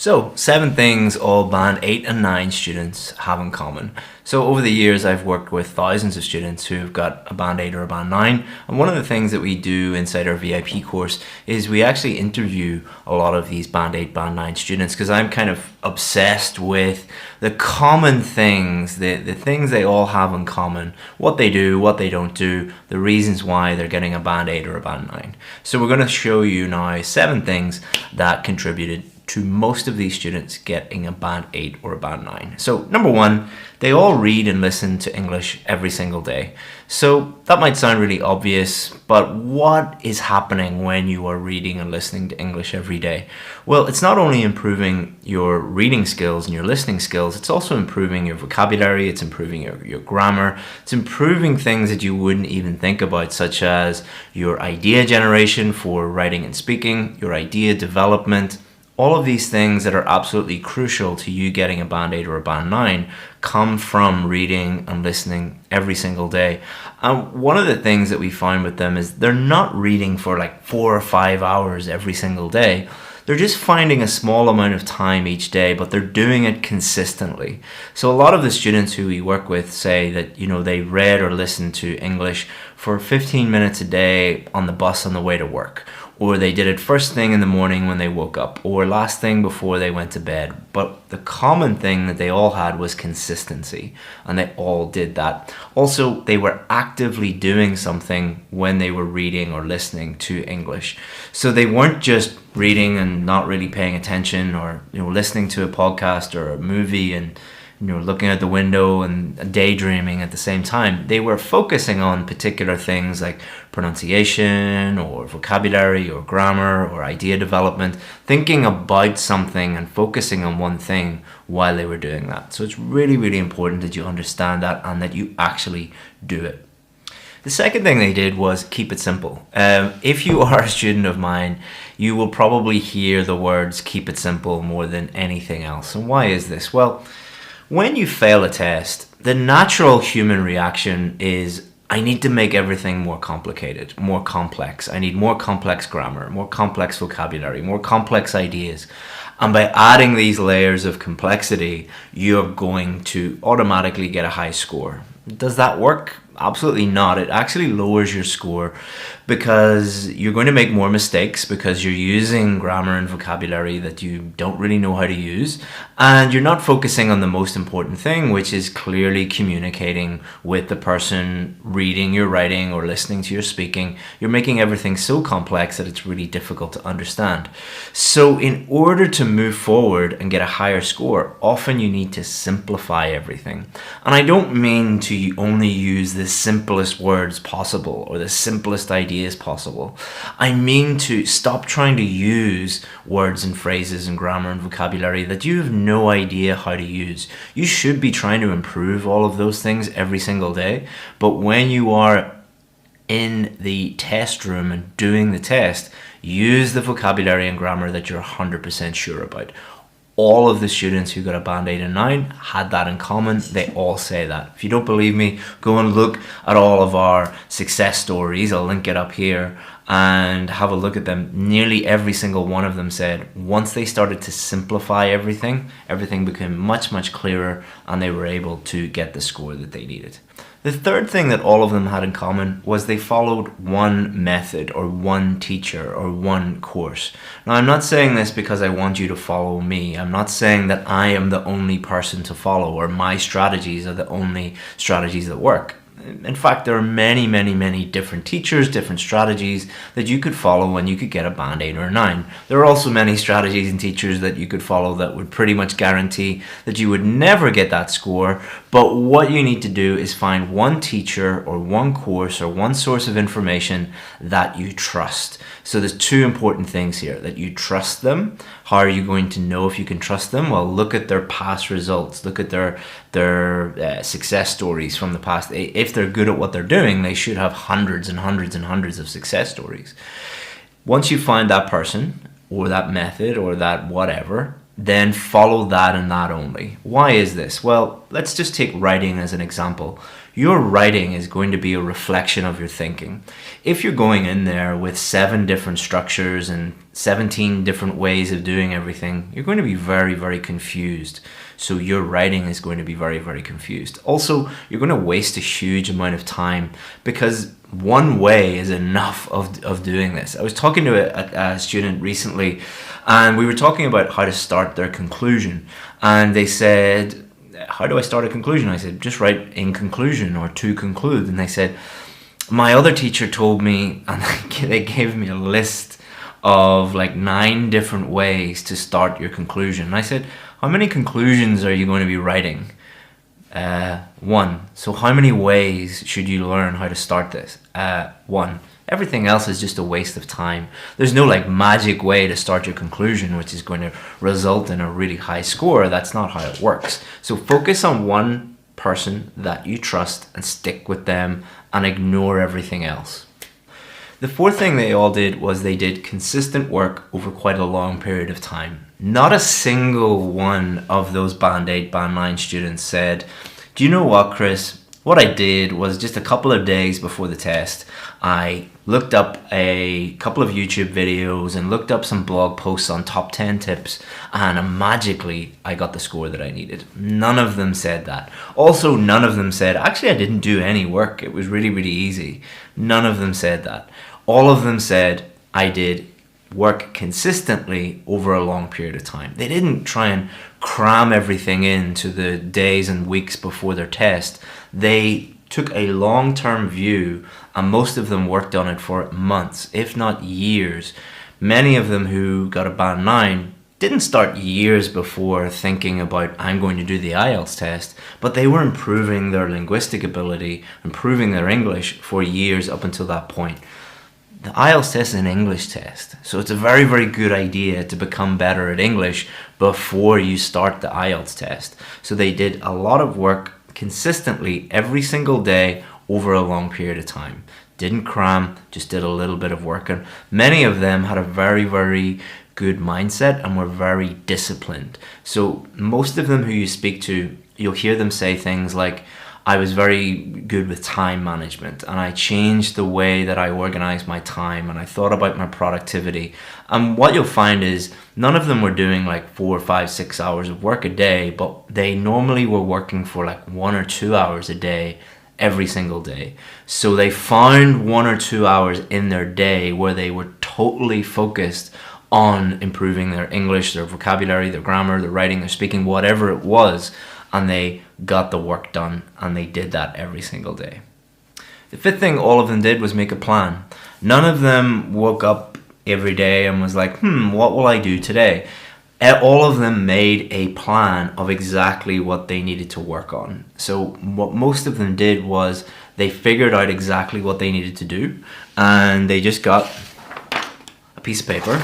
So, 7 things all Band 8 and 9 students have in common. So, over the years, I've worked with thousands of students who've got a Band 8 or a Band 9. And one of the things that we do inside our VIP course is we actually interview a lot of these Band 8, Band 9 students because I'm kind of obsessed with the common things, the things they all have in common, what they do, what they don't do, the reasons why they're getting a Band 8 or a Band 9. So, we're going to show you now 7 things that contributed to most of these students getting a Band 8 or a Band 9. So number 1, they all read and listen to English every single day. So that might sound really obvious, but what is happening when you are reading and listening to English every day? Well, it's not only improving your reading skills and your listening skills, it's also improving your vocabulary, it's improving your grammar, it's improving things that you wouldn't even think about, such as your idea generation for writing and speaking, your idea development. All of these things that are absolutely crucial to you getting a Band 8 or a Band 9 come from reading and listening every single day. And one of the things that we find with them is they're not reading for like 4 or 5 hours every single day. They're just finding a small amount of time each day, but they're doing it consistently. So a lot of the students who we work with say that, they read or listened to English for 15 minutes a day on the bus on the way to work, or they did it first thing in the morning when they woke up, or last thing before they went to bed. But the common thing that they all had was consistency, and they all did that. Also, they were actively doing something when they were reading or listening to English. So they weren't just reading and not really paying attention, or listening to a podcast or a movie and looking out the window and daydreaming at the same time. They were focusing on particular things like pronunciation or vocabulary or grammar or idea development, thinking about something and focusing on one thing while they were doing that. So it's really, really important that you understand that and that you actually do it. The second thing they did was keep it simple. If you are a student of mine, you will probably hear the words keep it simple more than anything else. And why is this? Well, when you fail a test, the natural human reaction is, I need to make everything more complicated, more complex. I need more complex grammar, more complex vocabulary, more complex ideas. And by adding these layers of complexity, you're going to automatically get a high score. Does that work? Absolutely not. It actually lowers your score because you're going to make more mistakes because you're using grammar and vocabulary that you don't really know how to use, and you're not focusing on the most important thing, which is clearly communicating with the person reading your writing or listening to your speaking. You're making everything so complex that it's really difficult to understand. So in order to move forward and get a higher score, often you need to simplify everything. And I don't mean to only use the simplest words possible or the simplest ideas possible. I mean to stop trying to use words and phrases and grammar and vocabulary that you have no idea how to use. You should be trying to improve all of those things every single day, but when you are in the test room and doing the test, use the vocabulary and grammar that you're 100% sure about. All of the students who got a Band 8 and 9 had that in common. They all say that. If you don't believe me, go and look at all of our success stories. I'll link it up here and have a look at them. Nearly every single one of them said once they started to simplify everything became much, much clearer and they were able to get the score that they needed. The third thing that all of them had in common was they followed one method or one teacher or one course. Now, I'm not saying this because I want you to follow me. I'm not saying that I am the only person to follow or my strategies are the only strategies that work. In fact, there are many, many, many different teachers, different strategies that you could follow and you could get a Band 8 or a 9. There are also many strategies and teachers that you could follow that would pretty much guarantee that you would never get that score. But what you need to do is find one teacher or one course or one source of information that you trust. So there's 2 important things here, that you trust them. How are you going to know if you can trust them? Well, look at their past results. Look at their success stories from the past. If they're good at what they're doing, they should have hundreds and hundreds and hundreds of success stories. Once you find that person or that method or that whatever, then follow that and that only. Why is this? Well, let's just take writing as an example. Your writing is going to be a reflection of your thinking. If you're going in there with 7 different structures and 17 different ways of doing everything, you're going to be very, very confused. So your writing is going to be very, very confused. Also, you're going to waste a huge amount of time because one way is enough of doing this. I was talking to a student recently, and we were talking about how to start their conclusion. And they said, how do I start a conclusion? I said, just write in conclusion or to conclude. And they said, my other teacher told me, and they gave me a list of like 9 different ways to start your conclusion. And I said, how many conclusions are you going to be writing? 1. So how many ways should you learn how to start this? 1. Everything else is just a waste of time. There's no like magic way to start your conclusion which is going to result in a really high score. That's not how it works. So focus on one person that you trust and stick with them and ignore everything else. The 4th thing they all did was they did consistent work over quite a long period of time. Not a single one of those Band 8, Band 9 students said, do you know what, Chris? What I did was just a couple of days before the test, I looked up a couple of YouTube videos and looked up some blog posts on top 10 tips, and magically I got the score that I needed. None of them said that. Also, none of them said, actually I didn't do any work, it was really, really easy. None of them said that. All of them said, I did work consistently over a long period of time. They didn't try and cram everything into the days and weeks before their test. They took a long-term view, and most of them worked on it for months, if not years. Many of them who got a Band 9 didn't start years before thinking about, I'm going to do the IELTS test, but they were improving their linguistic ability, improving their English for years up until that point. The IELTS test is an English test, so it's a very, very good idea to become better at English before you start the IELTS test. So they did a lot of work consistently every single day over a long period of time. Didn't cram, just did a little bit of work. And many of them had a very, very good mindset and were very disciplined. So most of them who you speak to, you'll hear them say things like, I was very good with time management and I changed the way that I organized my time and I thought about my productivity. And what you'll find is none of them were doing like 4, 5, 6 hours of work a day, but they normally were working for like 1 or 2 hours a day every single day. So they found 1 or 2 hours in their day where they were totally focused on improving their English, their vocabulary, their grammar, their writing, their speaking, whatever it was, and they got the work done, and they did that every single day. The 5th thing all of them did was make a plan. None of them woke up every day and was like, what will I do today? All of them made a plan of exactly what they needed to work on. So what most of them did was they figured out exactly what they needed to do, and they just got a piece of paper,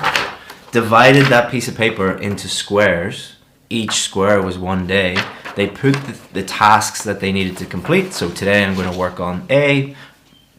divided that piece of paper into squares. Each square was 1 day. They put the tasks that they needed to complete. So today I'm going to work on A,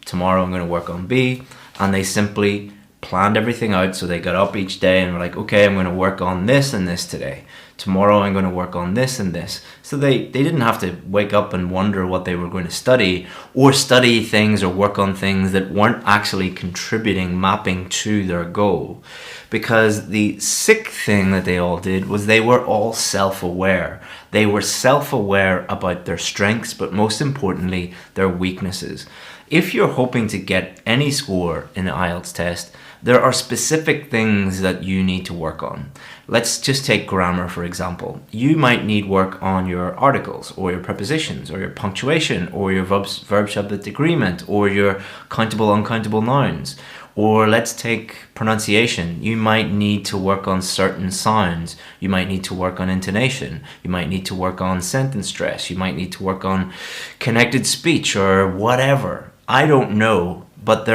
tomorrow I'm going to work on B, and they simply planned everything out. So they got up each day and were like, okay, I'm going to work on this and this today. Tomorrow I'm going to work on this and this. So they didn't have to wake up and wonder what they were going to study, or study things or work on things that weren't actually contributing, mapping to their goal. Because the 6th thing that they all did was they were all self-aware. They were self-aware about their strengths, but most importantly, their weaknesses. If you're hoping to get any score in the IELTS test, there are specific things that you need to work on. Let's just take grammar, for example. You might need work on your articles, or your prepositions, or your punctuation, or your verb-subject agreement, or your countable, uncountable nouns. Or let's take pronunciation. You might need to work on certain sounds. You might need to work on intonation. You might need to work on sentence stress. You might need to work on connected speech or whatever. I don't know, but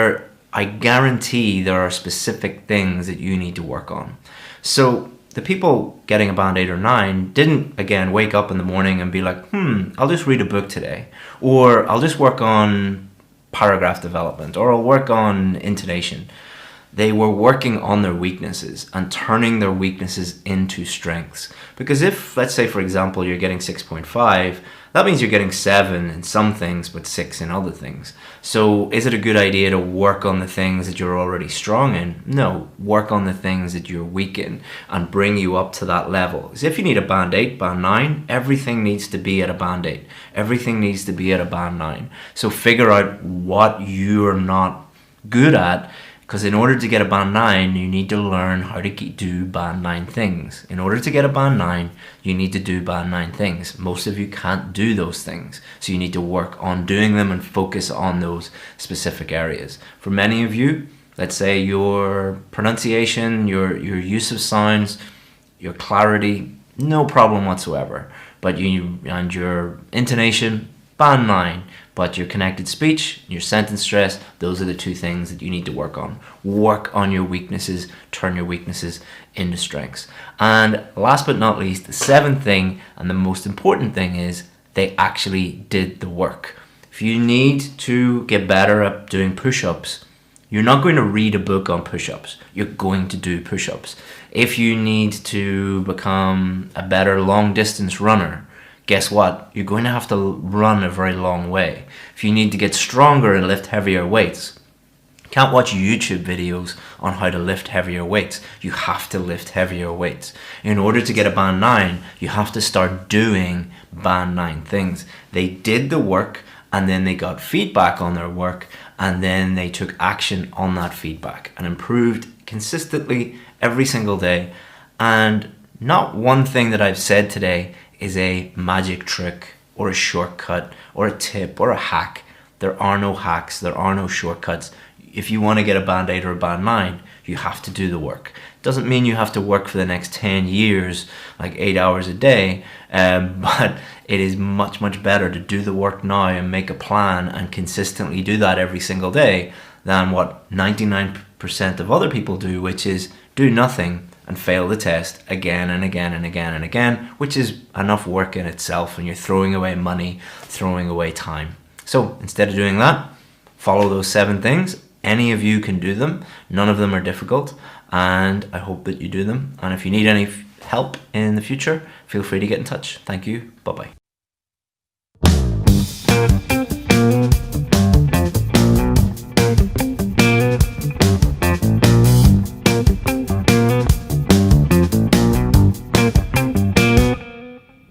I guarantee there are specific things that you need to work on. So the people getting a Band 8 or 9 didn't, again, wake up in the morning and be like, I'll just read a book today. Or I'll just work on paragraph development, or I'll work on intonation. They were working on their weaknesses and turning their weaknesses into strengths. Because if, let's say, for example, you're getting 6.5, that means you're getting 7 in some things, but 6 in other things. So is it a good idea to work on the things that you're already strong in? No, work on the things that you're weak in and bring you up to that level. Because if you need a band 8, band 9, everything needs to be at a band 8. Everything needs to be at a band 9. So figure out what you're not good at, because in order to get a band 9, you need to learn how to do band 9 things. In order to get a band 9, you need to do band 9 things. Most of you can't do those things. So you need to work on doing them and focus on those specific areas. For many of you, let's say your pronunciation, your use of sounds, your clarity, no problem whatsoever. But your intonation, band 9. But your connected speech, your sentence stress, those are the two things that you need to work on. Work on your weaknesses, turn your weaknesses into strengths. And last but not least, the 7th thing and the most important thing is they actually did the work. If you need to get better at doing push-ups, you're not going to read a book on push-ups. You're going to do push-ups. If you need to become a better long-distance runner, guess what? You're going to have to run a very long way. If you need to get stronger and lift heavier weights, you can't watch YouTube videos on how to lift heavier weights. You have to lift heavier weights. In order to get a band 9, you have to start doing band 9 things. They did the work and then they got feedback on their work and then they took action on that feedback and improved consistently every single day. And not one thing that I've said today is a magic trick or a shortcut or a tip or a hack. There are no hacks, there are no shortcuts. If you want to get a band 8 or a band 9, you have to do the work. Doesn't mean you have to work for the next 10 years, like 8 hours a day, but it is much, much better to do the work now and make a plan and consistently do that every single day than what 99% of other people do, which is do nothing and fail the test again and again and again and again, which is enough work in itself, and you're throwing away money, throwing away time. So instead of doing that, follow those 7 things. Any of you can do them. None of them are difficult, and I hope that you do them. And if you need any help in the future, feel free to get in touch. Thank you. Bye-bye.